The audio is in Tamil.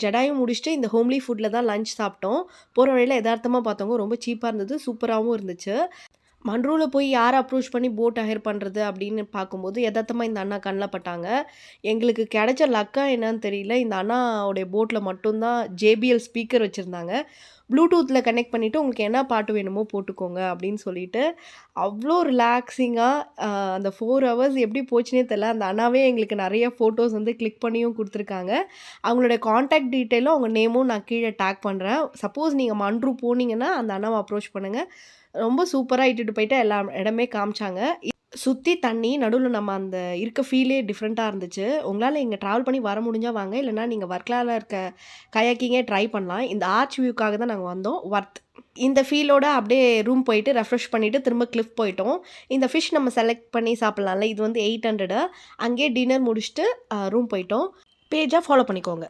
ஜடாயும் முடிச்சுட்டு இந்த ஹோம்லி ஃபுட்டில் தான் லஞ்ச் சாப்பிட்டோம். போகிற வழியில் எதார்த்தமாக பார்த்தவங்க ரொம்ப சீப்பாக இருந்தது, சூப்பராகவும் இருந்துச்சு. மண்ட்ரூவில் போய் யாரை அப்ரோச் பண்ணி போட் ஹையர் பண்ணுறது அப்படின்னு பார்க்கும்போது எதார்த்தமாக இந்த அண்ணா கண்ணில் பட்டாங்க. எங்களுக்கு கிடைச்ச லக்கா என்னன்னு தெரியல, இந்த அண்ணாவுடைய போட்டில் மட்டும்தான் JBL ஸ்பீக்கர் வச்சுருந்தாங்க. ப்ளூடூத்தில் கனெக்ட் பண்ணிவிட்டு உங்களுக்கு என்ன பாட்டு வேணுமோ போட்டுக்கோங்க அப்படின்னு சொல்லிட்டு அவ்வளோ ரிலாக்ஸிங்காக அந்த 4 ஹவர்ஸ் எப்படி போச்சுன்னே தெரில. அந்த அண்ணாவே எங்களுக்கு நிறைய ஃபோட்டோஸ் வந்து கிளிக் பண்ணியும் கொடுத்துருக்காங்க. அவங்களோட காண்டாக்ட் டீட்டெயிலும் அவங்க நேமும் நான் கீழே டேக் பண்ணுறேன். சப்போஸ் நீங்கள் மண்ட்ரூ போனீங்கன்னா அந்த அண்ணாவை அப்ரோச் பண்ணுங்கள். ரொம்ப சூப்பராக இட்டுட்டு போயிட்டு எல்லா இடமே காமிச்சாங்க. சுற்றி தண்ணி நடுவில் நம்ம அந்த இருக்க ஃபீலே டிஃப்ரெண்ட்டாக இருந்துச்சு. உங்களால் இங்கே ட்ராவல் பண்ணி வர முடிஞ்சால் வாங்க, இல்லைனா நீங்கள் வர்க்கலாவில் இருக்க கயாக்கிங்கே ட்ரை பண்ணலாம். இந்த ஆர்ச் வியூக்காக தான் நாங்கள் வந்தோம். வர்த் இந்த ஃபீலோட அப்படியே ரூம் போயிட்டு ரெஃப்ரெஷ் பண்ணிவிட்டு திரும்ப கிளிஃப் போயிட்டோம். இந்த ஃபிஷ் நம்ம செலக்ட் பண்ணி சாப்பிட்லாம்ல, இது வந்து 800. அங்கேயே டின்னர் முடிச்சுட்டு ரூம் போயிட்டோம். பேஜாக ஃபாலோ பண்ணிக்கோங்க.